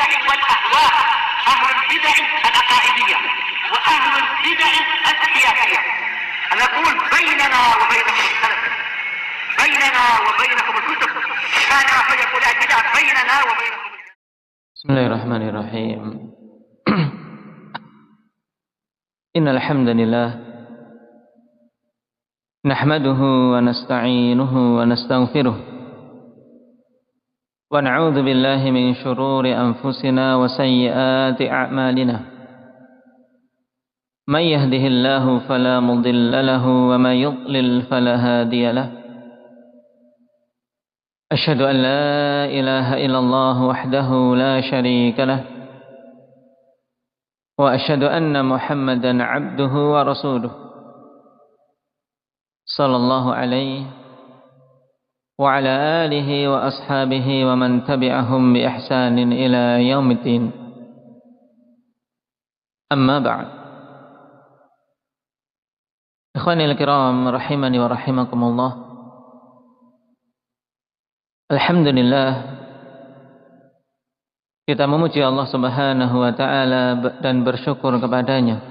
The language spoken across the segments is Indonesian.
البدع والأهواء، أهل البدع العقائدية وأهل البدع السياسية. نقول بيننا وبينكم السلف، بيننا وبينكم الكتب، كان فيقول البدع بيننا وبينكم. بسم الله الرحمن الرحيم. إن الحمد لله نحمده ونستعينه ونستغفره ونعوذ بالله من شرور أنفسنا وسيئات أعمالنا. من يهده الله فلا مضل له ومن يضلل فلا هادي له. أشهد أن لا إله إلا الله وحده لا شريك له وأشهد أن محمدا عبده ورسوله صلى الله عليه وعلى آله وأصحابه ومن تبعهم بإحسان إلى يوم الدين. أما بعد. إخواني الكرام rahimani wa rahimakumullah. Alhamdulillah, kita memuji Allah Subhanahu wa taala dan bersyukur kepadanya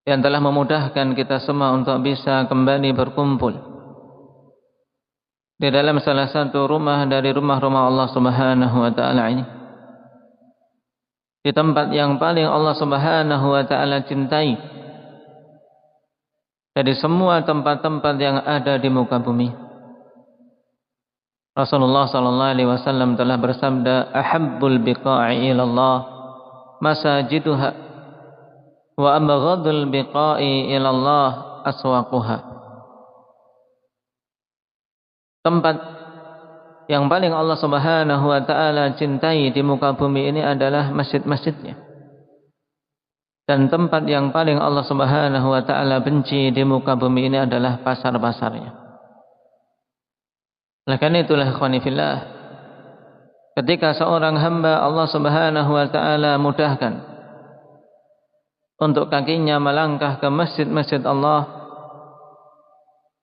yang telah memudahkan kita semua untuk bisa kembali berkumpul di dalam salah satu rumah dari rumah-rumah Allah Subhanahu wa taala ini, di tempat yang paling Allah Subhanahu wa taala cintai dari semua tempat-tempat yang ada di muka bumi. Rasulullah sallallahu alaihi wasallam telah bersabda, "Ahabbul biqa'i ilallah masajiduha wa abghadul biqa'i ilallah aswaquha." Tempat yang paling Allah Subhanahu wa taala cintai di muka bumi ini adalah masjid-masjidnya. Dan tempat yang paling Allah Subhanahu wa taala benci di muka bumi ini adalah pasar-pasarnya. Oleh karena itulah ikhwani fillah, ketika seorang hamba Allah Subhanahu wa taala mudahkan untuk kakinya melangkah ke masjid-masjid Allah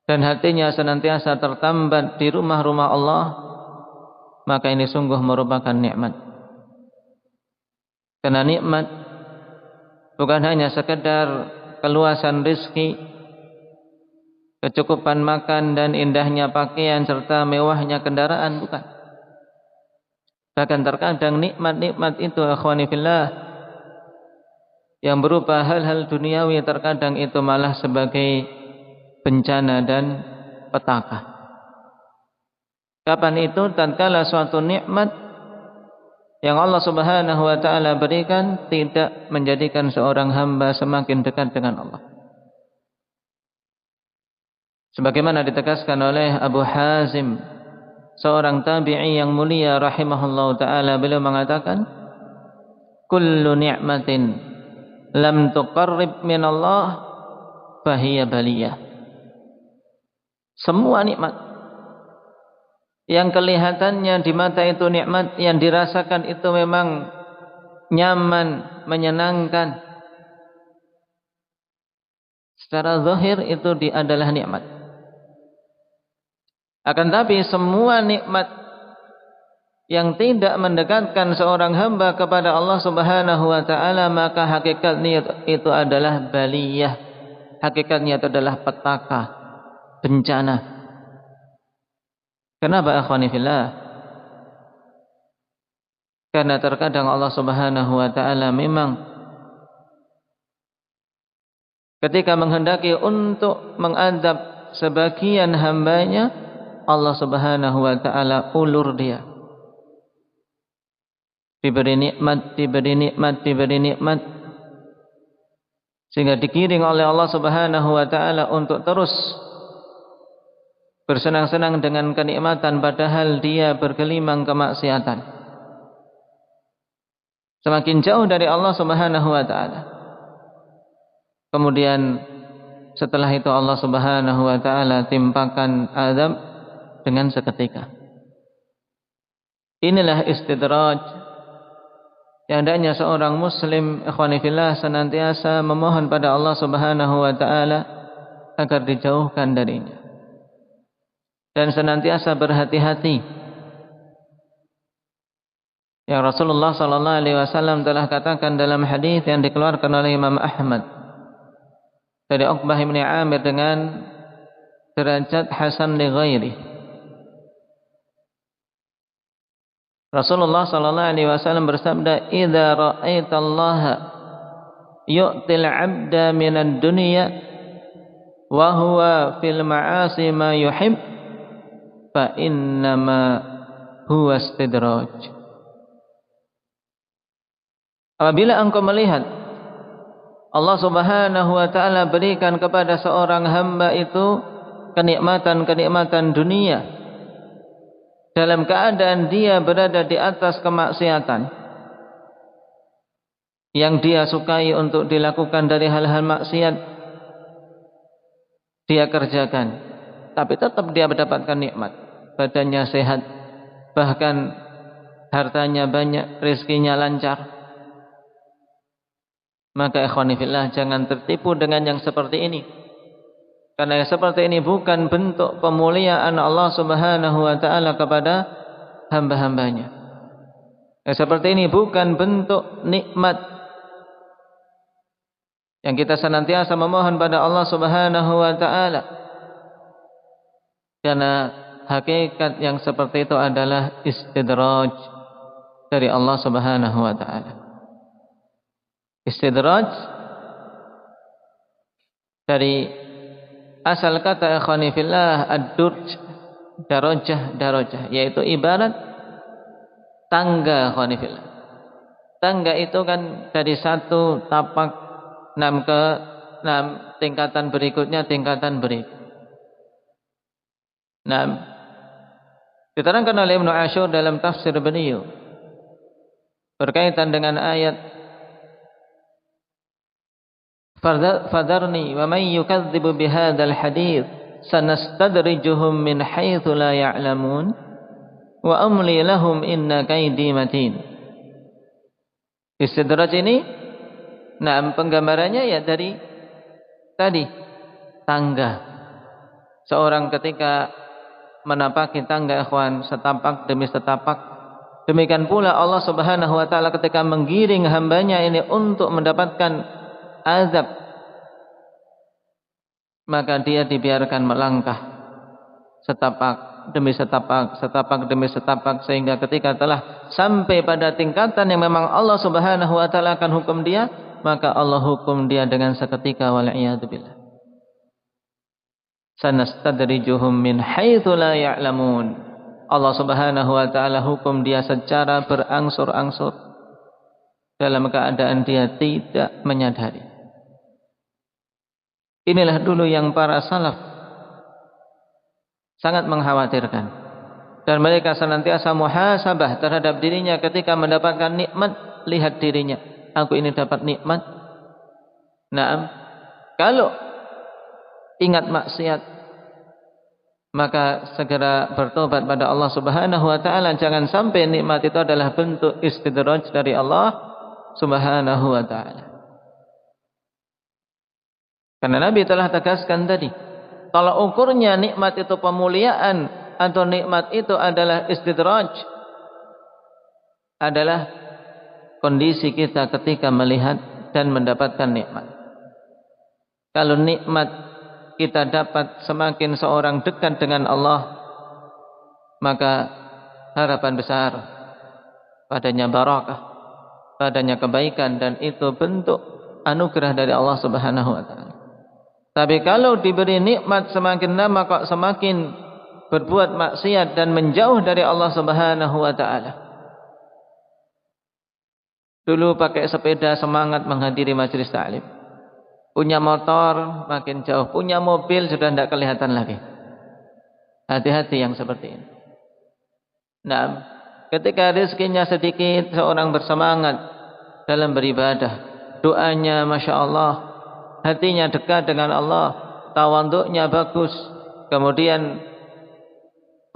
dan hatinya senantiasa tertambat di rumah-rumah Allah, maka ini sungguh merupakan nikmat. Karena nikmat bukan hanya sekedar keluasan rezeki, kecukupan makan dan indahnya pakaian serta mewahnya kendaraan, bukan. Bahkan terkadang nikmat-nikmat itu akhwani fillah yang berupa hal-hal duniawi terkadang itu malah sebagai bencana dan petaka. Kapan itu? Tatkala suatu nikmat yang Allah Subhanahu wa taala berikan tidak menjadikan seorang hamba semakin dekat dengan Allah. Sebagaimana ditegaskan oleh Abu Hazim, seorang tabi'i yang mulia rahimahullahu ta'ala, beliau mengatakan, "Kullu ni'matin lam tuqarrib min Allah fahiya baliyah." Semua nikmat yang kelihatannya di mata itu nikmat, yang dirasakan itu memang nyaman, menyenangkan, secara zahir itu adalah nikmat. Akan tapi semua nikmat yang tidak mendekatkan seorang hamba kepada Allah Subhanahu wa taala, maka hakikatnya itu adalah baliyah. Hakikatnya itu adalah petaka, bencana. Kenapa akhwani fillah? Karena terkadang Allah Subhanahu wa taala memang ketika menghendaki untuk mengadab sebagian hambanya, Allah Subhanahu wa taala ulur dia. Diberi nikmat, diberi nikmat, diberi nikmat, sehingga digiring oleh Allah Subhanahu wa taala untuk terus bersenang-senang dengan kenikmatan padahal dia bergelimang kemaksiatan. Semakin jauh dari Allah Subhanahu wa taala. Kemudian setelah itu Allah Subhanahu wa taala timpakan azab dengan seketika. Inilah istidraj yang hendaknya seorang muslim ikhwani fillah senantiasa memohon pada Allah Subhanahu wa taala agar dijauhkan darinya. Dan senantiasa berhati-hati yang Rasulullah sallallahu alaihi wasallam telah katakan dalam hadis yang dikeluarkan oleh Imam Ahmad dari Uqbah bin Amir dengan derajat hasan li ghairi. Rasulullah sallallahu alaihi wasallam bersabda, "Idza ra'aitallaha yu'til 'abda minad dunya wa huwa fil ma'asi ma yuhib fa innama huwa istidraj." Apabila engkau melihat Allah Subhanahu wa taala berikan kepada seorang hamba itu kenikmatan-kenikmatan dunia dalam keadaan dia berada di atas kemaksiatan yang dia sukai untuk dilakukan dari hal-hal maksiat, dia kerjakan, tapi tetap dia mendapatkan nikmat, badannya sehat, bahkan hartanya banyak, rezekinya lancar. Maka ikhwani fillah, jangan tertipu dengan yang seperti ini, karena yang seperti ini bukan bentuk pemuliaan Allah Subhanahu wa taala kepada hamba-hambanya. Yang seperti ini bukan bentuk nikmat yang kita senantiasa memohon pada Allah Subhanahu wa taala, karena hakikat yang seperti itu adalah istidraj dari Allah Subhanahu wa taala. Istidraj dari asal kata ikhwani fillah ad-durj, darajah, yaitu ibarat tangga ikhwani fillah. Tangga itu kan dari satu tapak 6 ke 6, tingkatan berikutnya tingkatan berikut. Nah, diterangkan oleh Ibnu Asyur dalam tafsir beliau berkaitan dengan ayat Fadharni wa man yukadzibu bihadzal hadits sanastadrijuhum min haitsu la ya'lamun wa amli lahum inna kaidi matin. Istidraj ini, nah penggambarannya ya dari tadi tangga. Seorang ketika menapaki tangga ikhwan, setapak demi setapak, demikian pula Allah Subhanahu wa taala ketika menggiring hambanya ini untuk mendapatkan azab, maka dia dibiarkan melangkah setapak demi setapak, setapak demi setapak, sehingga ketika telah sampai pada tingkatan yang memang Allah Subhanahu wa taala akan hukum dia, maka Allah hukum dia dengan seketika, wal iyad billah. Sanastadrijuhum min haitsu la ya'lamun. Allah Subhanahu wa taala hukum dia secara berangsur-angsur dalam keadaan dia tidak menyadari. Inilah dulu yang para salaf sangat mengkhawatirkan, dan mereka senantiasa muhasabah terhadap dirinya ketika mendapatkan nikmat. Lihat dirinya, aku ini dapat nikmat. Naam, kalau ingat maksiat, maka segera bertobat pada Allah Subhanahu wa taala. Jangan sampai nikmat itu adalah bentuk istidraj dari Allah Subhanahu wa taala. Karena Nabi telah tegaskan tadi, kalau ukurnya nikmat itu pemuliaan atau nikmat itu adalah istidraj, adalah kondisi kita ketika melihat dan mendapatkan nikmat. Kalau nikmat kita dapat semakin seorang dekat dengan Allah, maka harapan besar padanya barakah, padanya kebaikan, dan itu bentuk anugerah dari Allah Subhanahu wa taala. Tapi kalau diberi nikmat semakin lama kok semakin berbuat maksiat dan menjauh dari Allah Subhanahu wa taala. Dulu pakai sepeda semangat menghadiri majelis ta'lim. Punya motor makin jauh, punya mobil sudah tidak kelihatan lagi. Hati-hati yang seperti ini. Nah, ketika rezekinya sedikit, seorang bersemangat dalam beribadah, doanya Masya Allah, hatinya dekat dengan Allah, tawaduknya bagus, kemudian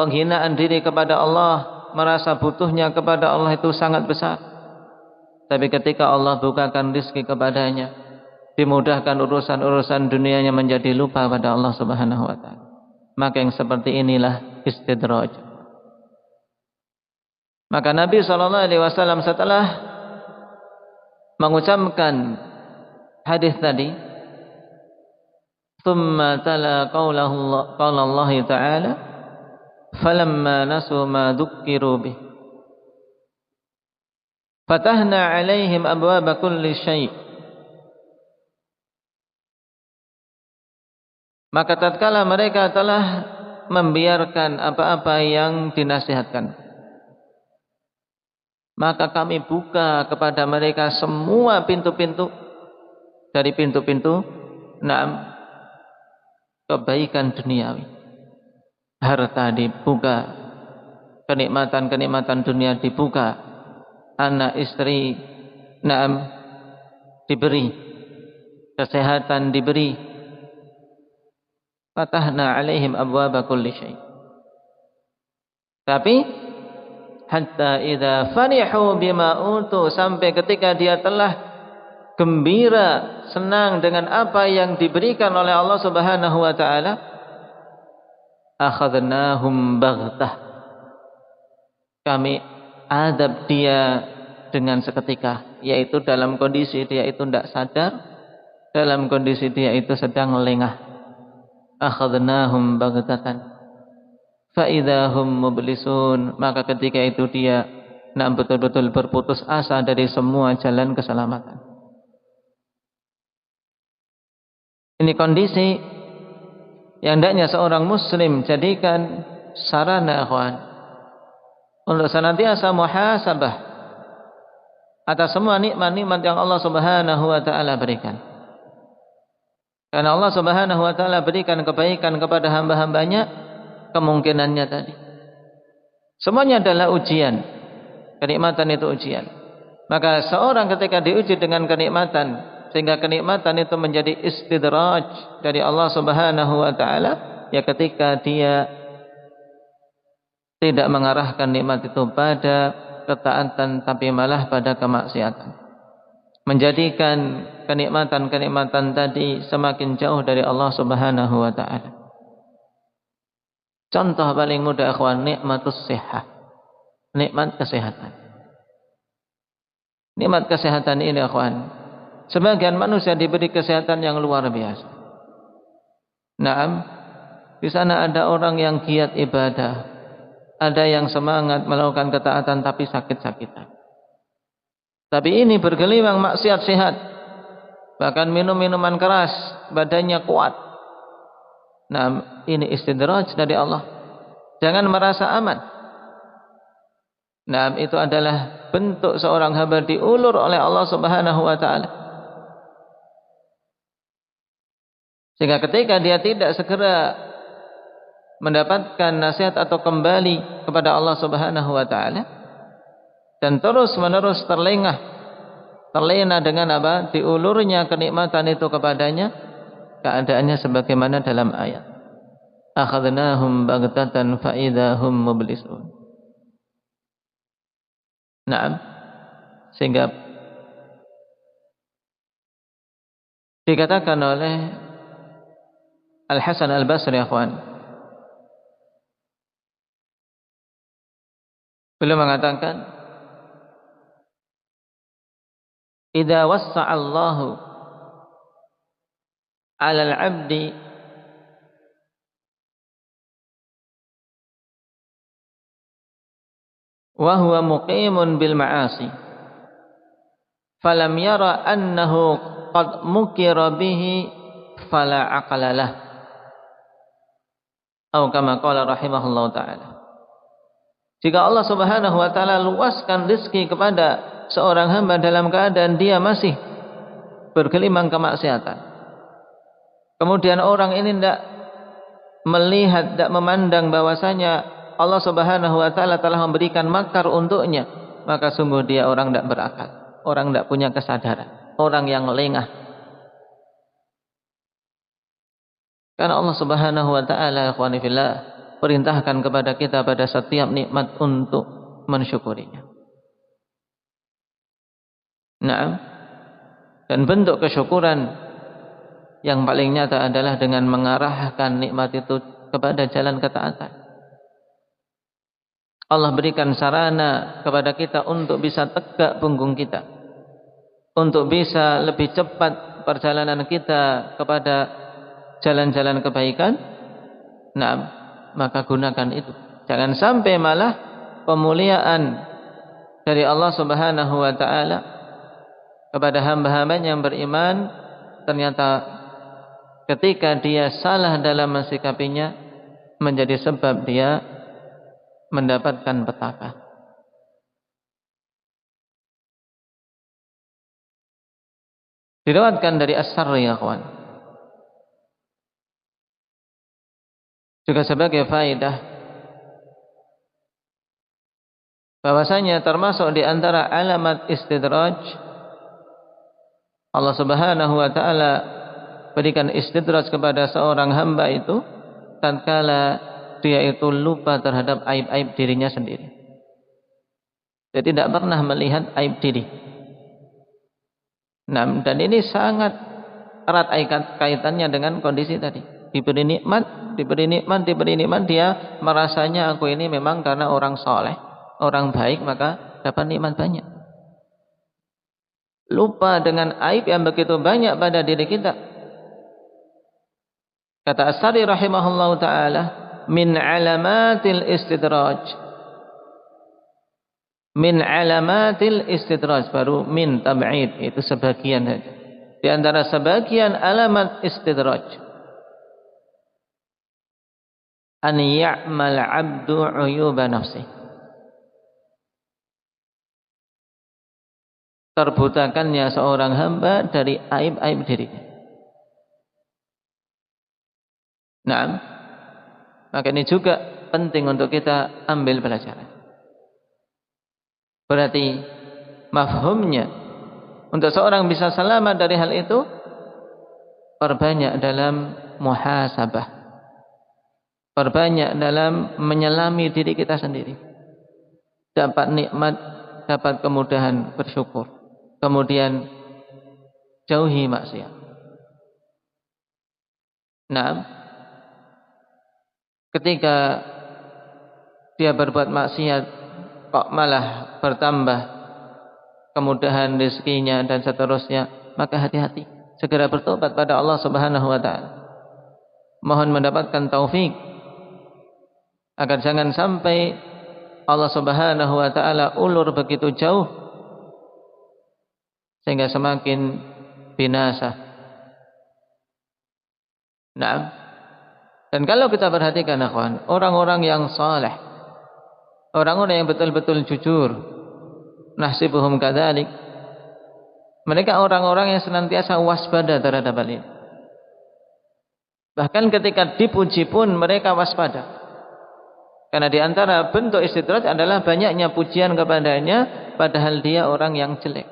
penghinaan diri kepada Allah, merasa butuhnya kepada Allah itu sangat besar. Tapi ketika Allah bukakan rezeki kepadanya, dimudahkan urusan-urusan dunianya, menjadi lupa pada Allah Subhanahu wa taala. Maka yang seperti inilah istidraj. Maka Nabi SAW setelah mengucapkan hadis tadi, thumma tala qaula Allah Ta'ala, falamma nasu ma dzukkiru bih, fatahna 'alaihim abwaaba kulli syai'. Maka tatkala mereka telah membiarkan apa-apa yang dinasihatkan, maka kami buka kepada mereka semua pintu-pintu dari pintu-pintu kebaikan duniawi. Harta dibuka, kenikmatan-kenikmatan dunia dibuka, anak istri diberi, kesehatan diberi. Fatahna 'alaihim abwaaba kulli syai'. Tapi hatta idza farihu bima utu, sampai ketika dia telah gembira, senang dengan apa yang diberikan oleh Allah Subhanahu wa taala, akhadnahum baghtah, kami adab dia dengan seketika, yaitu dalam kondisi dia itu tidak sadar, dalam kondisi dia itu sedang lengah. Akhadnahum baghtatan fa idahum mublisun, maka ketika itu dia betul-betul berputus asa dari semua jalan keselamatan. Ini kondisi yang hendaknya seorang muslim jadikan sarana ikhwan untuk senantiasa muhasabah atas semua nikmat-nikmat yang Allah Subhanahu wa taala berikan. Karena Allah Subhanahu wa taala berikan kebaikan kepada hamba-hambanya, kemungkinannya tadi semuanya adalah ujian. Kenikmatan itu ujian. Maka seorang ketika diuji dengan kenikmatan, sehingga kenikmatan itu menjadi istidraj dari Allah Subhanahu wa taala, ya ketika dia tidak mengarahkan nikmat itu pada ketaatan tapi malah pada kemaksiatan, menjadikan kenikmatan-kenikmatan tadi semakin jauh dari Allah Subhanahu wa taala. Contoh paling mudah ikhwan, nikmatus sihah, nikmat kesehatan. Nikmat kesehatan ini ikhwan, sebagian manusia diberi kesehatan yang luar biasa. Di sana ada orang yang giat ibadah, ada yang semangat melakukan ketaatan tapi sakit-sakitan. Tapi ini bergelimang maksiat sehat, bahkan minum minuman keras, badannya kuat. Ini istidraj dari Allah. Jangan merasa aman. Itu adalah bentuk seorang hamba diulur oleh Allah Subhanahu wa taala. Sehingga ketika dia tidak segera mendapatkan nasihat atau kembali kepada Allah Subhanahu wa taala, dan terus-menerus terlena dengan apa? Diulurnya kenikmatan itu kepadanya, keadaannya sebagaimana dalam ayat. Akhadnahum baghtatan fa idahum mublisun. Sehingga dikatakan oleh Al-Hasan Al-Basri akhwan, beliau mengatakan, idza wassa'allahu 'alal 'abdi wa huwa muqimun bil ma'asi falam yara annahu qad mukira bihi fala aqala lah, atau kama qala rahimahullahu taala. Jika Allah Subhanahu wa taala luaskan rezeki kepada seorang hamba dalam keadaan dia masih bergelimang kemaksiatan, kemudian orang ini tidak melihat, tidak memandang bahwasanya Allah Subhanahu wa taala telah memberikan makar untuknya, maka sungguh dia orang tidak berakal, orang tidak punya kesadaran, orang yang lengah. Karena Allah Subhanahu wa taala ikhwani fillah perintahkan kepada kita pada setiap nikmat untuk mensyukurinya. Dan bentuk kesyukuran yang paling nyata adalah dengan mengarahkan nikmat itu kepada jalan ketaatan. Allah berikan sarana kepada kita untuk bisa tegak punggung kita, untuk bisa lebih cepat perjalanan kita kepada jalan-jalan kebaikan. Nah, maka gunakan itu. Jangan sampai malah pemuliaan dari Allah Subhanahu wa taala kepada hamba-hamba yang beriman ternyata ketika dia salah dalam mensikapinya menjadi sebab dia mendapatkan petaka. Diriwayatkan dari As-Sarri, ya kawan, juga sebagai faedah bahwasanya termasuk di antara alamat istidraj, Allah Subhanahu wa taala berikan istidraj kepada seorang hamba itu tatkala dia itu lupa terhadap aib-aib dirinya sendiri. Dia tidak pernah melihat aib diri. Nah, dan ini sangat erat kaitannya dengan kondisi tadi. Diberi nikmat, dia merasanya aku ini memang karena orang soleh, orang baik, maka dapat nikmat banyak. Lupa dengan aib yang begitu banyak pada diri kita. Kata As-Sarri rahimahullah ta'ala, min alamatil istidraj. Min alamatil istidraj, baru min tab'id, itu sebagian saja. Di antara sebagian alamat istidraj, an ya'mal 'abdu 'uyuba nafsihi, terbutakannya seorang hamba dari aib-aib dirinya. Nah, maka ini juga penting untuk kita ambil pelajaran. Berarti mafhumnya untuk seorang bisa selamat dari hal itu, perbanyak dalam muhasabah, perbanyak dalam menyelami diri kita sendiri. Dapat nikmat, dapat kemudahan, bersyukur. Kemudian jauhi maksiat. Nah, ketika dia berbuat maksiat kok malah bertambah kemudahan rezekinya dan seterusnya, maka hati-hati, segera bertobat pada Allah Subhanahu wa taala. Mohon mendapatkan taufik agar jangan sampai Allah Subhanahu wa taala ulur begitu jauh sehingga semakin binasa. Nah, dan kalau kita perhatikan akhwan, orang-orang yang saleh, orang-orang yang betul-betul jujur, nahsibuhum kadzalik, mereka orang-orang yang senantiasa waspada terhadap hal ini. Bahkan ketika dipuji pun mereka waspada. Karena di antara bentuk istidraj adalah banyaknya pujian kepadanya padahal dia orang yang jelek.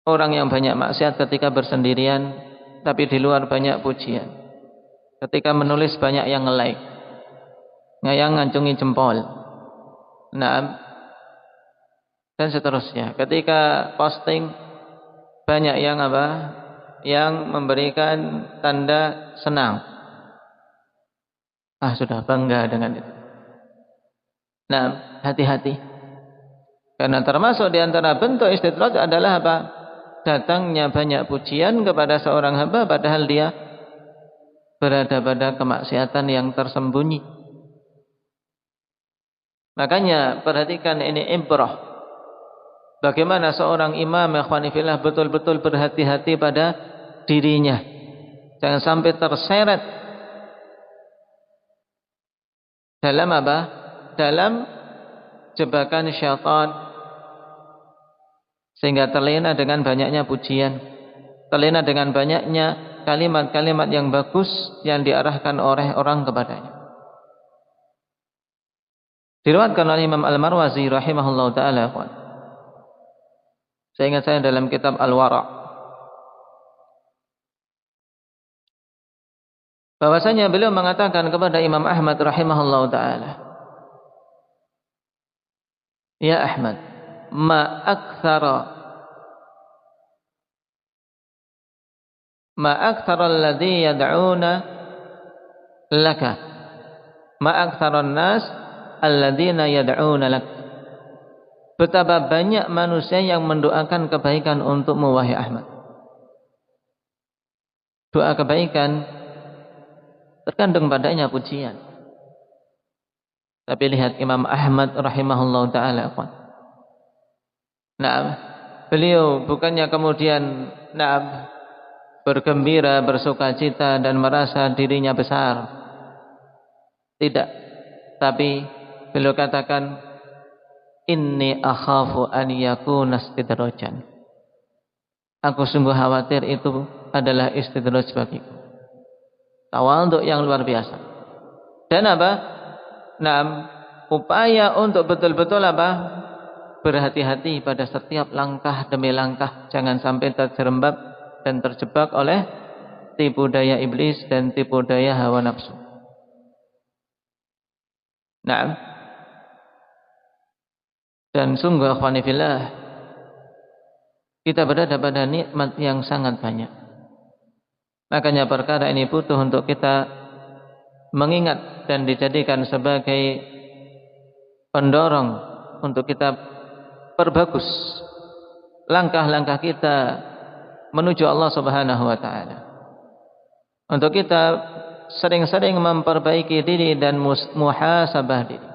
Orang yang banyak maksiat ketika bersendirian, tapi di luar banyak pujian. Ketika menulis banyak yang nge-like, yang ngancungi jempol. Nah, dan seterusnya. Ketika posting banyak yang apa? Yang memberikan tanda senang. Sudah bangga dengan itu. Nah, hati-hati. Karena termasuk di antara bentuk istidraj adalah apa? Datangnya banyak pujian kepada seorang hamba padahal dia berada pada kemaksiatan yang tersembunyi. Makanya perhatikan ini ibrah. Bagaimana seorang imam ikhwanifillah betul-betul berhati-hati pada dirinya. Jangan sampai terseret dalam apa? Dalam jebakan syaitan, sehingga terlena dengan banyaknya pujian, terlena dengan banyaknya kalimat-kalimat yang bagus yang diarahkan oleh orang kepadanya. Diriwayatkan oleh Imam Al-Marwazi rahimahullah ta'ala. Saya ingat saya dalam kitab Al-Wara' bahwasanya beliau mengatakan kepada Imam Ahmad rahimahullah ta'ala, ya Ahmad, ma aktsara alladhi yad'una laka ma aktsaran nas alladzina yad'una lak. Betapa banyak manusia yang mendoakan kebaikan untukmu wahai Ahmad. Doa kebaikan terkandung padanya pujian. Tapi lihat Imam Ahmad rahimahullah ta'ala. Nah, beliau bukannya kemudian bergembira, bersukacita dan merasa dirinya besar. Tidak. Tapi beliau katakan, inni akhafu an yakuna istidrajan. Aku sungguh khawatir itu adalah istidraj bagiku. Tawadhu yang luar biasa. Dan apa? Upaya untuk betul-betul berhati-hati pada setiap langkah demi langkah, jangan sampai terjerembab dan terjebak oleh tipu daya iblis dan tipu daya hawa nafsu. Dan sungguh akhwani fillah, kita berada pada nikmat yang sangat banyak. Makanya perkara ini butuh untuk kita mengingat dan dijadikan sebagai pendorong untuk kita perbagus langkah-langkah kita menuju Allah Subhanahu wa taala. Untuk kita sering-sering memperbaiki diri dan muhasabah diri.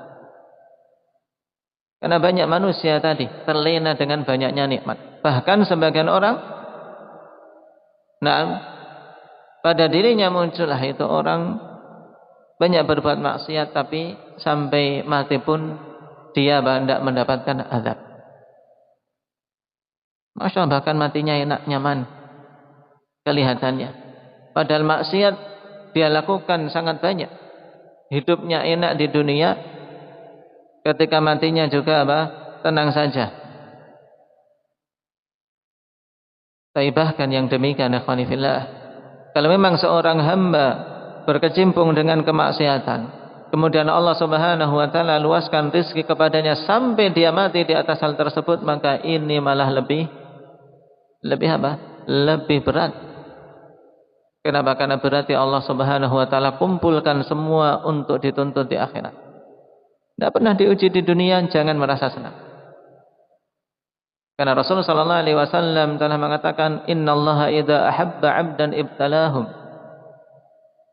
Karena banyak manusia tadi terlena dengan banyaknya nikmat. Bahkan sebagian orang pada dirinya muncullah itu orang banyak berbuat maksiat, tapi sampai mati pun dia tidak mendapatkan azab. Masya Allah, bahkan matinya enak, nyaman kelihatannya. Padahal maksiat dia lakukan sangat banyak. Hidupnya enak di dunia, ketika matinya juga tenang saja. Tapi bahkan yang demikian, ikhwani fillah, kalau memang seorang hamba berkecimpung dengan kemaksiatan, kemudian Allah Subhanahu wa taala luaskan rezeki kepadanya sampai dia mati di atas hal tersebut, maka ini malah lebih berat. Kenapa? Karena berarti Allah Subhanahu wa taala kumpulkan semua untuk dituntut di akhirat. Tidak pernah diuji di dunia, jangan merasa senang. Karena Rasulullah sallallahu alaihi wasallam telah mengatakan, innallaha idza ahabba 'abdan ibtalahum.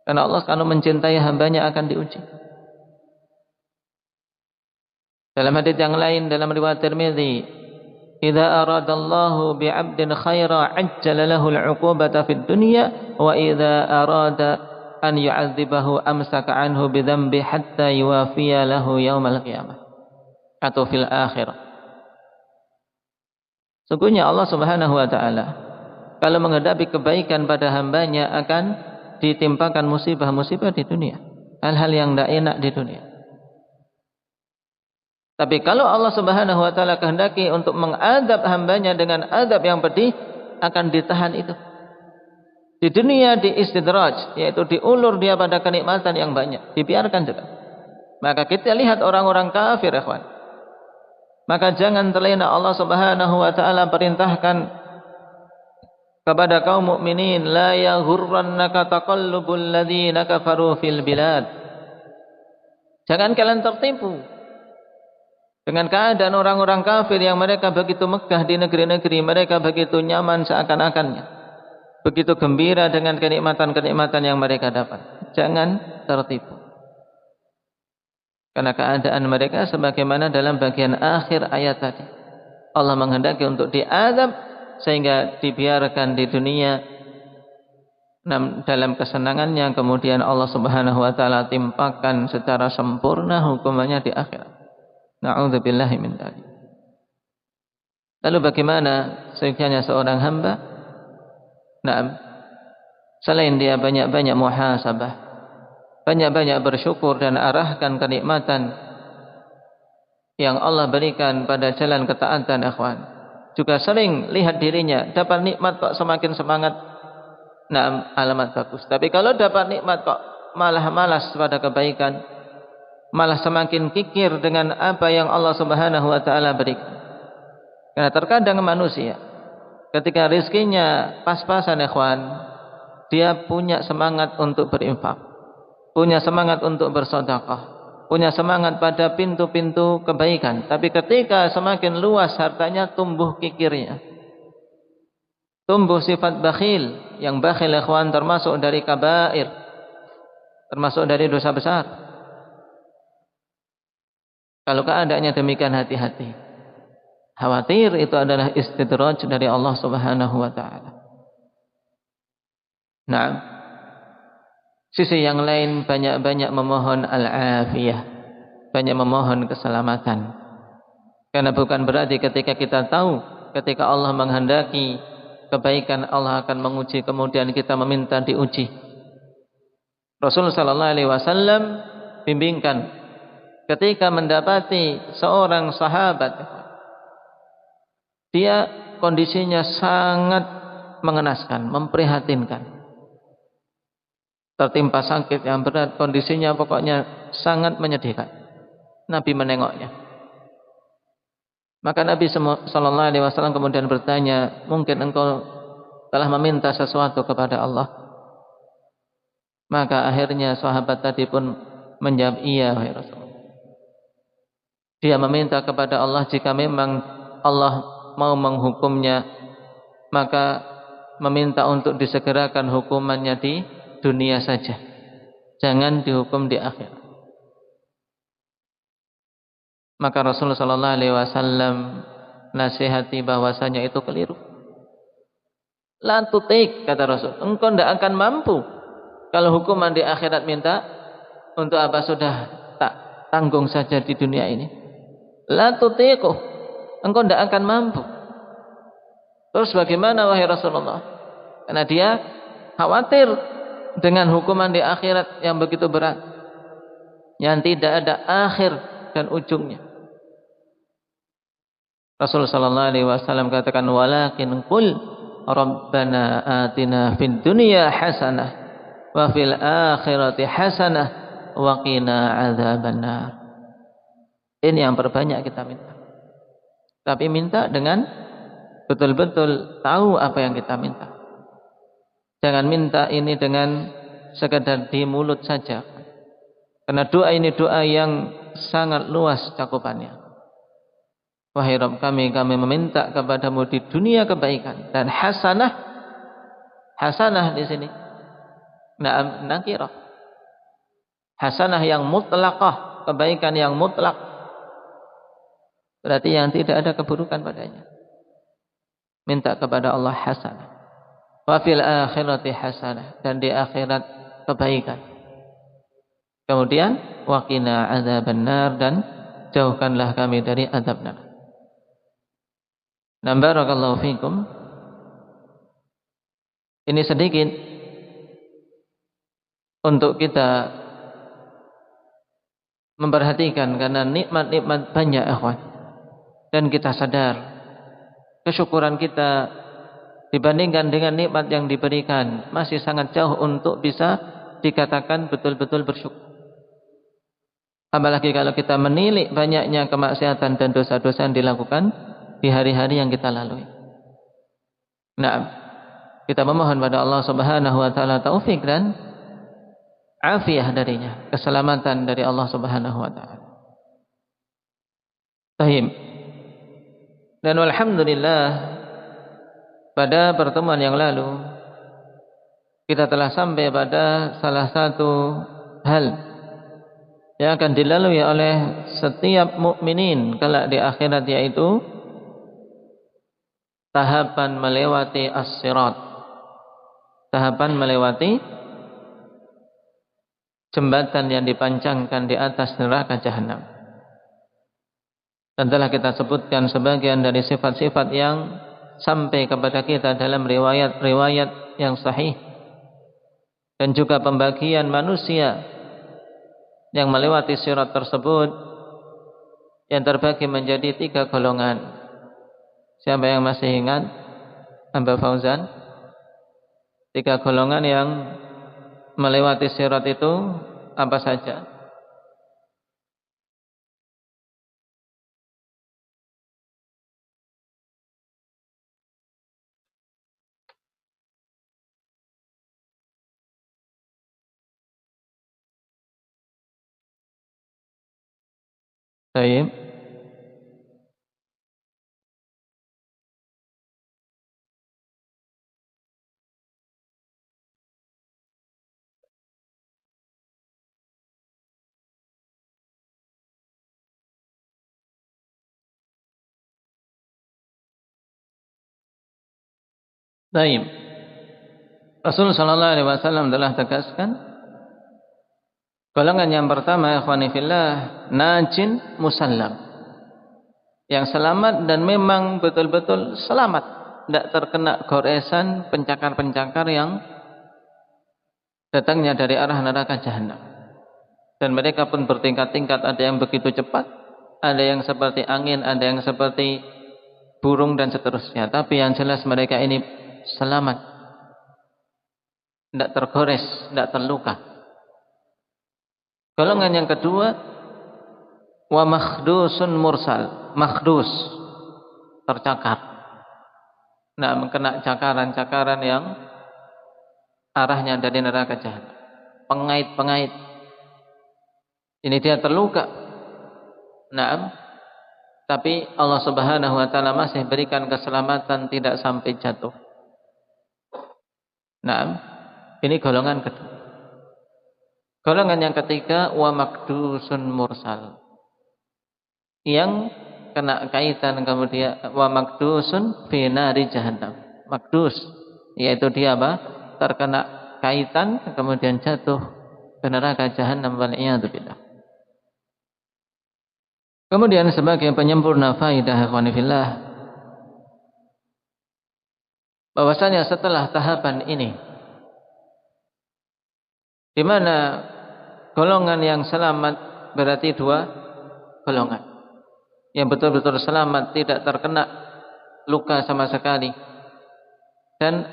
Karena Allah kalau mencintai hambanya akan diuji. Dalam hadits yang lain dalam riwayat Tirmidzi, idza aradallahu bi'abdin khaira 'ajjala lahu al-'uqubata fid dunya wa idza arada an yu'adzibahu amsaka 'anhu bidzambi hatta yuwafiya lahu yaumal qiyamah atau fil akhirah. Sungguhnya Allah Subhanahu wa taala kalau menghadapi kebaikan pada hambanya akan ditimpakan musibah-musibah di dunia, hal-hal yang tidak enak di dunia. Tapi kalau Allah Subhanahu wa taala kehendaki untuk mengadab hambanya dengan adab yang pedih, akan ditahan itu. Di dunia diistidraj, yaitu diulur dia pada kenikmatan yang banyak, dibiarkan juga. Maka kita lihat orang-orang kafir, ikhwan. Maka jangan terlena, Allah Subhanahu wa taala perintahkan kepada kaum mukminin, la yaghurrannaka taqallubul ladzina kafaru fil bilad. Jangan kalian tertipu dengan keadaan orang-orang kafir yang mereka begitu megah di negeri-negeri, mereka begitu nyaman seakan-akannya, begitu gembira dengan kenikmatan-kenikmatan yang mereka dapat. Jangan tertipu. Karena keadaan mereka sebagaimana dalam bagian akhir ayat tadi. Allah menghendaki untuk diazab sehingga dibiarkan di dunia dalam kesenangannya, kemudian Allah Subhanahu wa taala timpakan secara sempurna hukumannya di akhirat. Na'udzubillahi min dzalik. Lalu bagaimana seyogyanya seorang hamba? Selain dia banyak-banyak muhasabah, banyak-banyak bersyukur dan arahkan kenikmatan yang Allah berikan pada jalan ketaatan, ikhwan. Juga sering lihat dirinya dapat nikmat kok semakin semangat. Alamat bagus. Tapi kalau dapat nikmat kok malah malas pada kebaikan, malah semakin kikir dengan apa yang Allah Subhanahu wa taala berikan. Karena terkadang manusia ketika rezekinya pas-pasan, ikhwan, dia punya semangat untuk berinfak. punya semangat untuk bersedekah, punya semangat pada pintu-pintu kebaikan, tapi ketika semakin luas hartanya, tumbuh kikirnya, tumbuh sifat bakhil. Yang bakhil ikhwan termasuk dari kabair, termasuk dari dosa besar. Kalau keadaannya demikian, hati-hati. Khawatir itu adalah istidraj dari Allah Subhanahu wa taala. Nah, sisi yang lain banyak-banyak memohon al-afiyah, banyak memohon keselamatan. Karena bukan berarti ketika kita tahu, ketika Allah menghendaki kebaikan, Allah akan menguji, kemudian kita meminta diuji. Rasulullah sallallahu alaihi wasallam bimbingkan ketika mendapati seorang sahabat, dia kondisinya sangat mengenaskan, memprihatinkan, tertimpa sakit yang berat, kondisinya pokoknya sangat menyedihkan. Nabi menengoknya. Maka Nabi sallallahu alaihi wasallam kemudian bertanya, mungkin engkau telah meminta sesuatu kepada Allah? Maka akhirnya sahabat tadi pun menjawab, iya wahai Rasulullah. Dia meminta kepada Allah, jika memang Allah mau menghukumnya, maka meminta untuk disegerakan hukumannya di dunia saja, jangan dihukum di akhirat. Maka Rasulullah sallallahu alaihi wasallam nasihati bahwasanya itu keliru. La tutik, kata Rasul, engkau tidak akan mampu. Kalau hukuman di akhirat minta, untuk apa sudah tak tanggung saja di dunia ini. La tutiku, engkau tidak akan mampu. Terus bagaimana wahai Rasulullah? Karena dia khawatir dengan hukuman di akhirat yang begitu berat, yang tidak ada akhir dan ujungnya. Rasulullah sallallahu alaihi wasallam katakan, walakin qul rabbana atina fid dunya hasanah wa fil akhirati hasanah wa qina adzabannar. Ini yang perbanyak kita minta. Tapi minta dengan betul-betul tahu apa yang kita minta. Jangan minta ini dengan sekadar di mulut saja. Karena doa ini doa yang sangat luas cakupannya. Wahai Rabb kami meminta kepadamu di dunia kebaikan dan hasanah. Hasanah di sini nakirah. Hasanah yang mutlaqah, kebaikan yang mutlak. Berarti yang tidak ada keburukan padanya. Minta kepada Allah hasanah. Wa fil akhirati hasanah, dan di akhirat kebaikan. Kemudian waqina adzabannar, dan jauhkanlah kami dari azab neraka. Nah, barakallahu fikum. Ini sedikit untuk kita memperhatikan, karena nikmat-nikmat banyak ikhwan, dan kita sadar kesyukuran kita dibandingkan dengan nikmat yang diberikan masih sangat jauh untuk bisa dikatakan betul-betul bersyukur. Apalagi kalau kita menilik banyaknya kemaksiatan dan dosa-dosa yang dilakukan di hari-hari yang kita lalui. Nah, kita memohon pada Allah Subhanahu wa taala taufik dan afiyah darinya, keselamatan dari Allah Subhanahu wa taala. Tahim. Dan alhamdulillah, pada pertemuan yang lalu kita telah sampai pada salah satu hal yang akan dilalui oleh setiap mukminin kelak di akhirat, yaitu tahapan melewati as-sirat, tahapan melewati jembatan yang dipancangkan di atas neraka jahanam. Dan telah kita sebutkan sebagian dari sifat-sifat yang sampai kepada kita dalam riwayat-riwayat yang sahih, dan juga pembagian manusia yang melewati sirat tersebut yang terbagi menjadi 3 golongan. Siapa yang masih ingat, Amba Fauzan? 3 golongan yang melewati sirat itu apa saja? Baik. Baik. Rasul sallallahu alaihi wasallam telah tegaskan golongan yang pertama ikhwani fillah najin musallam, yang selamat dan memang betul-betul selamat, tidak terkena goresan pencakar-pencakar yang datangnya dari arah neraka jahanam. Dan mereka pun bertingkat-tingkat, ada yang begitu cepat, ada yang seperti angin, ada yang seperti burung dan seterusnya. Tapi yang jelas mereka ini selamat, tidak tergores, tidak terluka. Golongan yang kedua, wa makhdusun mursal, makhdus, tercakar. Nah, kena cakaran-cakaran yang arahnya dari neraka jahanam, pengait-pengait. Ini dia terluka. Nah, tapi Allah Subhanahu wa taala masih berikan keselamatan, tidak sampai jatuh. Nah, ini golongan kedua. Golongan yang ketiga, wa makdusun mursal, yang kena kaitan kemudian wa makdusun fi nari jahannam. Makdus yaitu dia apa? Terkena kaitan kemudian jatuh ke neraka jahanam, wal iyad billah. Kemudian sebagai penyempurna faidah ikhwan fillah, bahwasanya setelah tahapan ini, di mana golongan yang selamat berarti dua golongan, yang betul-betul selamat, tidak terkena luka sama sekali, dan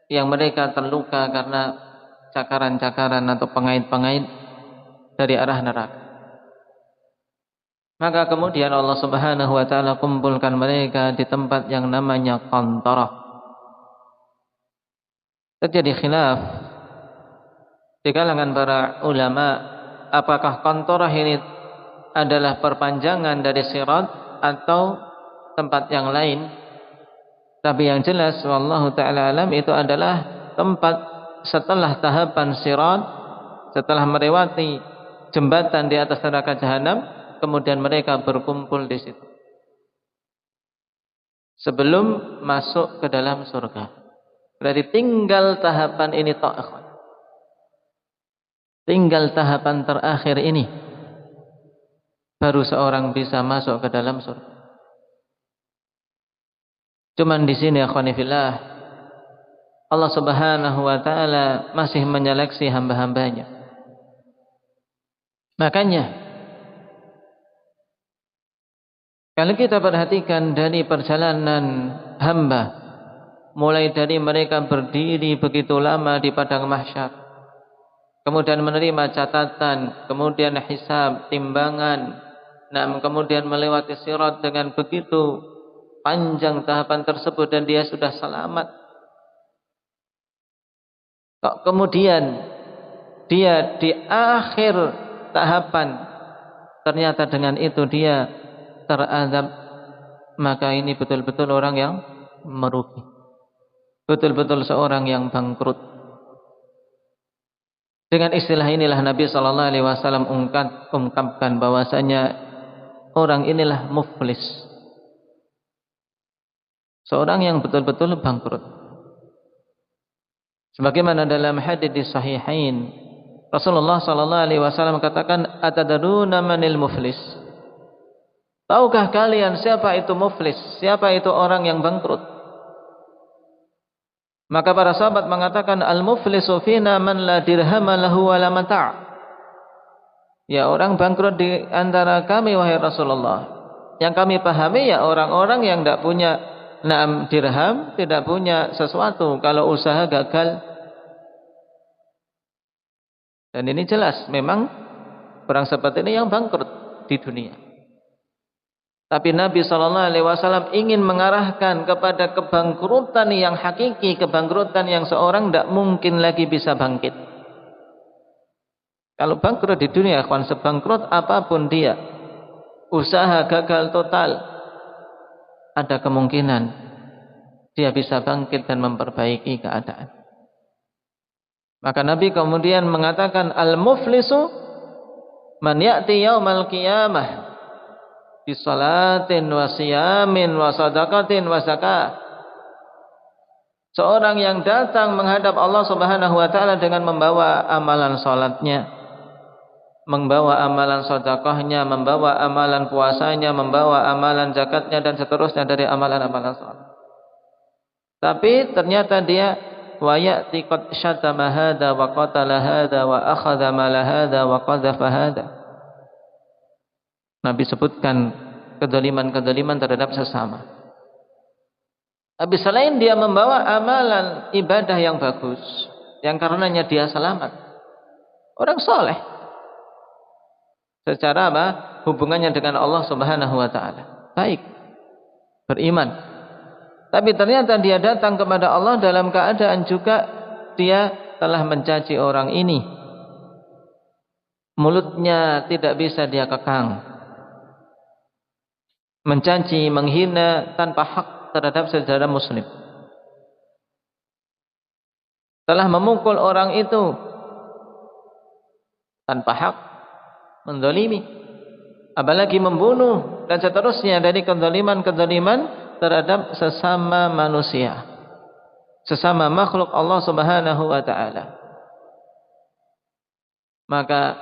yang mereka terluka karena cakaran-cakaran atau pengait-pengait dari arah neraka. Maka kemudian Allah Subhanahu wa taala kumpulkan mereka di tempat yang namanya qantarah. Terjadi khilaf di kalangan para ulama, apakah qantarah ini adalah perpanjangan dari sirat atau tempat yang lain. Tapi yang jelas wallahu taala alam, itu adalah tempat setelah tahapan sirat, setelah melewati jembatan di atas neraka jahanam, kemudian mereka berkumpul di situ sebelum masuk ke dalam surga. Berarti tinggal tahapan ini tok, tinggal tahapan terakhir ini, baru seorang bisa masuk ke dalam surga. Cuman di sini akhwani fillah, Allah Subhanahu wa taala masih menyeleksi hamba-hambanya. Makanya kalau kita perhatikan dari perjalanan hamba, mulai dari mereka berdiri begitu lama di padang mahsyar, kemudian menerima catatan, kemudian hisab, timbangan, kemudian melewati sirat dengan begitu panjang tahapan tersebut, dan dia sudah selamat. Kok kemudian dia di akhir tahapan ternyata dengan itu dia teradab, maka ini betul-betul orang yang merugi, betul-betul seorang yang bangkrut. Dengan istilah inilah Nabi sallallahu alaihi wasallam ungkapkan bahwasanya orang inilah muflis, seorang yang betul-betul bangkrut. Sebagaimana dalam hadis di sahihain, Rasulullah sallallahu alaihi wasallam katakan, atadruna manil muflis? Tahukah kalian siapa itu muflis? Siapa itu orang yang bangkrut? Maka para sahabat mengatakan, al-muflisu fina man la dirham lahu wa la mata'. Ya, orang bangkrut di antara kami wahai Rasulullah, yang kami pahami ya orang-orang yang tidak punya dirham, tidak punya sesuatu kalau usaha gagal. Dan ini jelas memang orang seperti ini yang bangkrut di dunia. Tapi Nabi SAW ingin mengarahkan kepada kebangkrutan yang hakiki, kebangkrutan yang seorang tidak mungkin lagi bisa bangkit. Kalau bangkrut di dunia, sebangkrut apapun dia, usaha gagal total, ada kemungkinan dia bisa bangkit dan memperbaiki keadaan. Maka Nabi kemudian mengatakan, al-muflisu man ya'ti yaumal qiyamah bi salatin wa siyamin wa sadaqatin wa zakah. Seorang yang datang menghadap Allah Subhanahu wa taala dengan membawa amalan salatnya, membawa amalan sedekahnya, membawa amalan puasanya, membawa amalan zakatnya dan seterusnya dari amalan-amalan salat. Tapi ternyata dia wa ya'ti qad syatama hadza wa qatala hadza wa akhadha mala hadza wa qadhafa hadza. Nabi sebutkan kedzaliman-kedzaliman terhadap sesama. Habis selain dia membawa amalan ibadah yang bagus, yang karenanya dia selamat, orang soleh, secara apa? Hubungannya dengan Allah Subhanahu wa taala baik, beriman. Tapi ternyata dia datang kepada Allah dalam keadaan juga dia telah mencaci orang ini. Mulutnya tidak bisa dia kekang. Mencaci, menghina tanpa hak terhadap saudara muslim. Telah memukul orang itu tanpa hak, menzalimi, apalagi membunuh dan seterusnya dari kezaliman-kezaliman terhadap sesama manusia, sesama makhluk Allah Subhanahu wa taala. Maka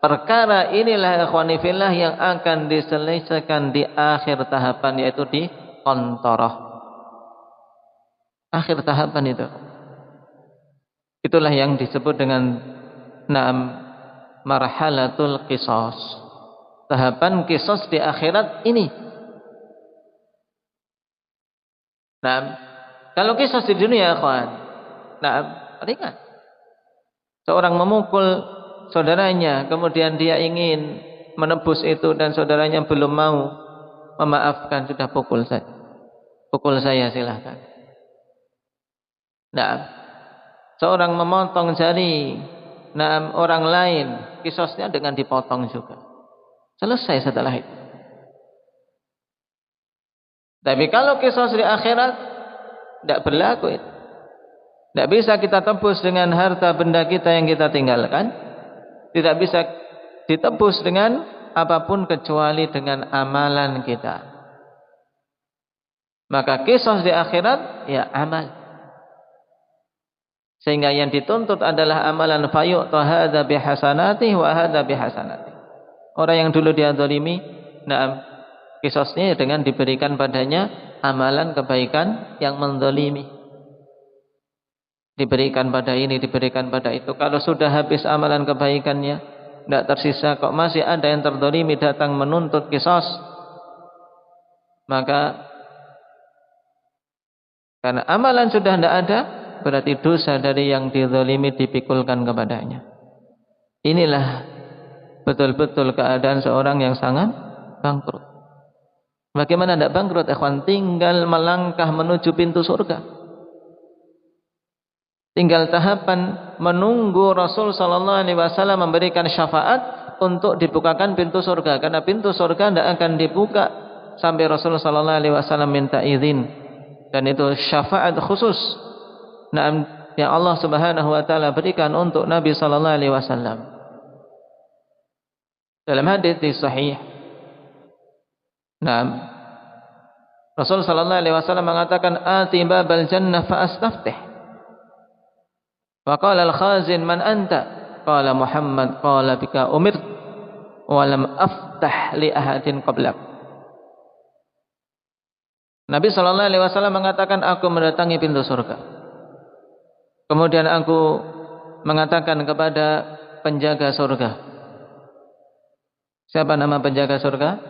perkara inilah ikhwani fillah yang akan diselesaikan di akhir tahapan, yaitu di qantarah. Akhir tahapan itu. Itulah yang disebut dengan marhalatul qisas. Tahapan qisas di akhirat ini. Kalau qisas di dunia, ikhwan, ringan. Seorang memukul saudaranya, kemudian dia ingin menebus itu dan saudaranya belum mau memaafkan, sudah pukul saja. Pukul saya silahkan. Seorang memotong jari orang lain, qisasnya dengan dipotong juga. Selesai setelah itu. Tapi kalau qisas di akhirat tidak berlaku itu. Tidak bisa kita tebus dengan harta benda kita yang kita tinggalkan. Tidak bisa ditebus dengan apapun kecuali dengan amalan kita. Maka qisas di akhirat ya amal. Sehingga yang dituntut adalah amalan fayu'ta hadza bihasanatihi wa hadza bihasanatihi. Orang yang dulu dia zalimi, qisasnya dengan diberikan padanya amalan kebaikan yang menzalimi. Diberikan pada ini, diberikan pada itu. Kalau sudah habis amalan kebaikannya, tidak tersisa, kok masih ada yang terzalimi datang menuntut qisas, maka karena amalan sudah tidak ada, berarti dosa dari yang dizalimi dipikulkan kepadanya. Inilah betul-betul keadaan seorang yang sangat bangkrut. Bagaimana tidak bangkrut, ikhwan? Tinggal melangkah menuju pintu surga. Tinggal tahapan menunggu Rasul sallallahu alaihi wasallam memberikan syafaat untuk dibukakan pintu surga. Karena pintu surga tidak akan dibuka sampai Rasul sallallahu alaihi wasallam minta izin. Dan itu syafaat khusus yang Allah Subhanahu wa taala berikan untuk Nabi sallallahu alaihi wasallam. Dalam hadis di sahih, Rasul sallallahu alaihi wasallam mengatakan, "Ati babal jannah fa astaftih." Wa qala al-khazin, "Man anta?" Qala Muhammad. Qala bika umir wa lam aftah li ahadin qablak. Nabi sallallahu alaihi wasallam mengatakan, aku mendatangi pintu surga. Kemudian aku mengatakan kepada penjaga surga. Siapa nama penjaga surga?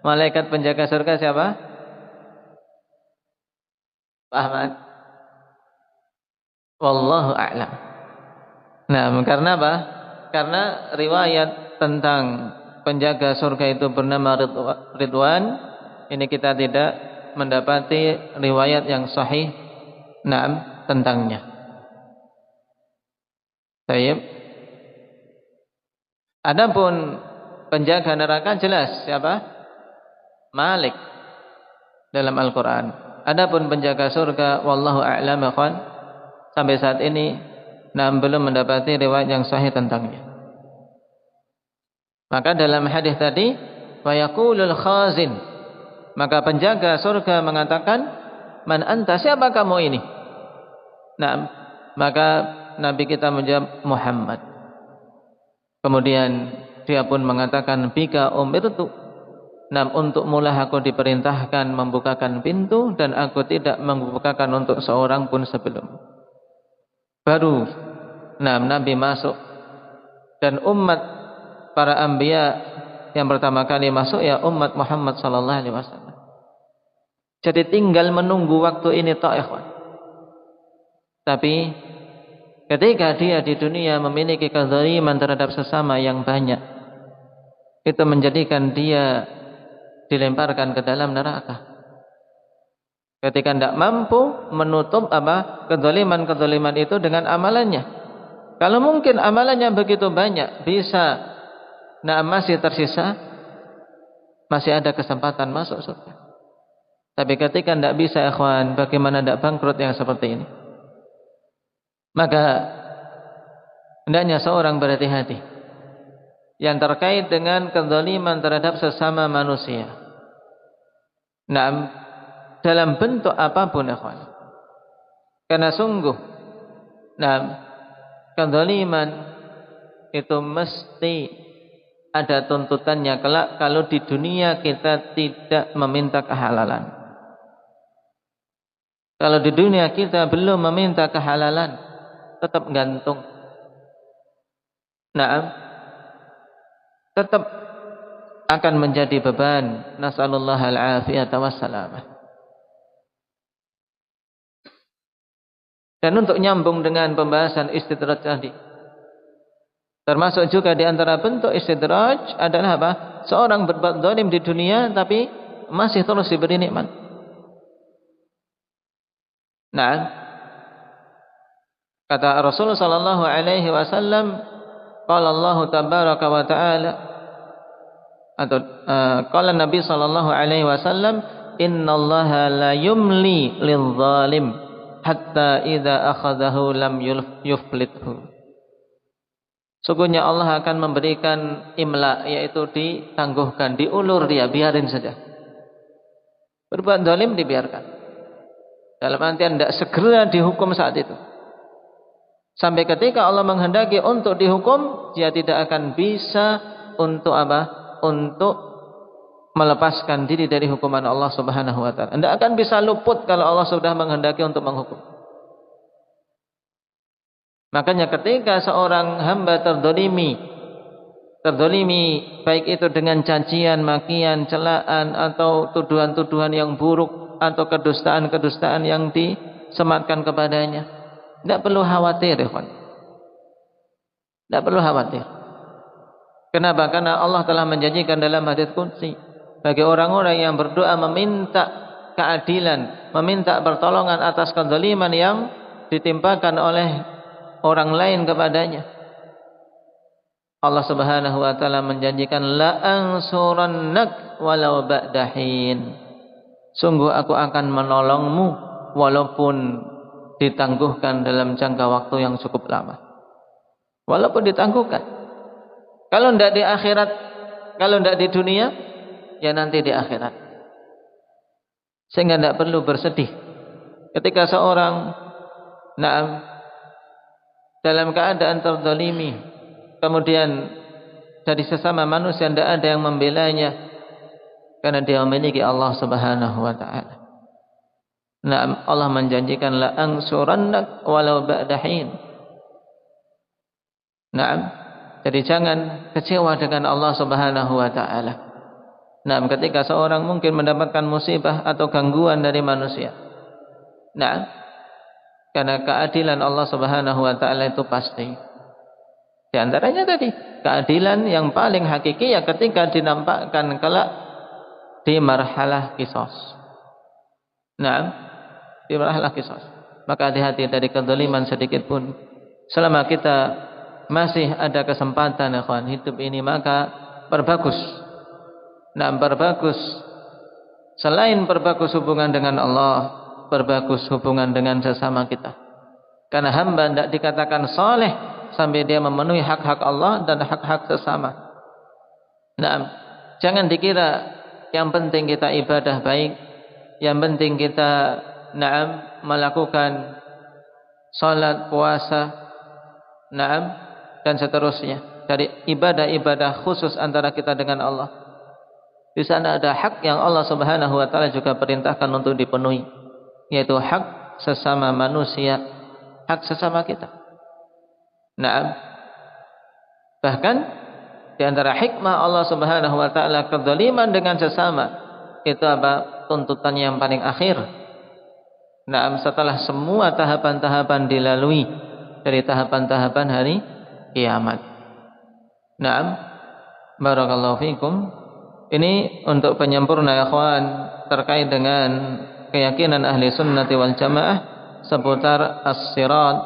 Malaikat penjaga surga siapa? Pak Ahmad. Wallahu a'lam. Karena apa? Karena riwayat tentang penjaga surga itu bernama Ridwan, ini kita tidak mendapati riwayat yang sahih tentangnya. Baik. Adapun penjaga neraka jelas siapa? Malik dalam Al-Quran. Adapun penjaga surga, wallahu a'lam ikhwan, sampai saat ini belum mendapati riwayat yang sahih tentangnya. Maka dalam hadis tadi, wa yaqulul khazin, maka penjaga surga mengatakan, man anta, siapa kamu ini? Maka Nabi kita menjawab, Muhammad. Kemudian dia pun mengatakan, bika umirtu, untuk mula aku diperintahkan membukakan pintu dan aku tidak membukakan untuk seorang pun sebelum. Baru Nabi masuk dan umat para anbiya yang pertama kali masuk ya umat Muhammad sallallahu alaihi wasallam. Jadi tinggal menunggu waktu ini tok, ikhwan. Tapi ketika dia di dunia memiliki kezaliman terhadap sesama yang banyak, itu menjadikan dia dilemparkan ke dalam neraka. Ketika tidak mampu menutup kezaliman itu dengan amalannya. Kalau mungkin amalannya begitu banyak, bisa masih tersisa, masih ada kesempatan masuk surga. Tapi ketika tidak bisa, ikhwan, bagaimana tidak bangkrut yang seperti ini? Maka hendaknya seorang berhati-hati yang terkait dengan kezaliman terhadap sesama manusia. Dalam bentuk apapun, ikhwan. Karena sungguh kezaliman itu mesti ada tuntutannya kelak kalau di dunia kita tidak meminta kehalalan. Kalau di dunia kita belum meminta kehalalan, tetap gantung. Tetap akan menjadi beban. Nasallallahu al-afiyata wassalamah. Dan untuk nyambung dengan pembahasan istidraj tadi, termasuk juga di antara bentuk istidraj adalah apa? Seorang berbuat zalim di dunia tapi masih terus diberi nikmat. Kata Rasulullah sallallahu alaihi wasallam, qala Allah tabaraka wa taala, atau qala Nabi sallallahu alaihi wasallam, innallaha la yumli lidh-dhalim hatta idza akhadhahu lam yuflithu. Sungguhnya Allah akan memberikan imla, yaitu ditangguhkan, diulur dia, biarin saja. Berbuat zalim dibiarkan. Dalam artian tidak segera dihukum saat itu. Sampai ketika Allah menghendaki untuk dihukum, dia tidak akan bisa untuk apa? Untuk melepaskan diri dari hukuman Allah Subhanahu wa taala. Tidak akan bisa luput kalau Allah sudah menghendaki untuk menghukum. Makanya ketika seorang hamba terdolimi baik itu dengan cacian, makian, celaan atau tuduhan-tuduhan yang buruk atau kedustaan-kedustaan yang disematkan kepadanya, tidak perlu khawatir, ikhwan. Tidak perlu khawatir. Kenapa? Karena Allah telah menjanjikan dalam hadits qudsi, bagi orang-orang yang berdoa meminta keadilan, meminta pertolongan atas kezaliman yang ditimpakan oleh orang lain kepadanya, Allah Subhanahu wa taala menjanjikan, la ansurannak walau ba'dahin. Sungguh aku akan menolongmu walaupun ditangguhkan dalam jangka waktu yang cukup lama. Walaupun ditangguhkan. Kalau tidak di akhirat, kalau tidak di dunia, ya nanti di akhirat. Sehingga tidak perlu bersedih ketika seorang dalam keadaan terzalimi, kemudian dari sesama manusia tidak ada yang membelanya, karena dia memiliki Allah Subhanahu wa taala. Allah menjanjikan, la ansurannak walau ba'dahin. Jadi jangan kecewa dengan Allah Subhanahu wa taala. Ketika seorang mungkin mendapatkan musibah atau gangguan dari manusia. Karena keadilan Allah Subhanahu wa taala itu pasti. Di antaranya tadi, keadilan yang paling hakiki ya ketika dinampakkan kelak di marhalah qisas. Di marhalah qisas. Maka hati-hati dari kezaliman sedikit pun. Selama kita masih ada kesempatan ikhwan hidup ini, maka perbagus. Nah, perbagus selain perbagus hubungan dengan Allah, perbagus hubungan dengan sesama kita. Karena hamba tidak dikatakan saleh sampai dia memenuhi hak-hak Allah dan hak-hak sesama. Nah, jangan dikira yang penting kita ibadah baik, yang penting kita melakukan salat, puasa, dan seterusnya dari ibadah-ibadah khusus antara kita dengan Allah. Di sana ada hak yang Allah Subhanahu wa taala juga perintahkan untuk dipenuhi, yaitu hak sesama manusia, hak sesama kita. Bahkan di antara hikmah Allah Subhanahu wa taala kezaliman dengan sesama itu apa? Tuntutan yang paling akhir. Setelah semua tahapan-tahapan dilalui dari tahapan-tahapan hari kiamat. Barakallahu fikum. Ini untuk penyempurna ikhwan terkait dengan keyakinan ahli sunnati wal jamaah seputar as-sirat,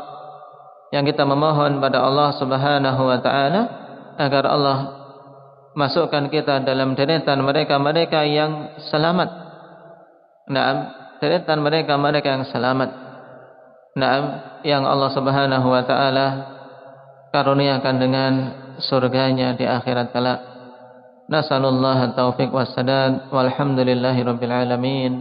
yang kita memohon pada Allah Subhanahu wa taala agar Allah masukkan kita dalam deretan mereka-mereka yang selamat. Deretan mereka-mereka yang selamat. Yang Allah Subhanahu wa taala karuniakan dengan surganya di akhirat kelak. Nasallallahu at-taufiq was-sadad walhamdulillahi rabbil alamin.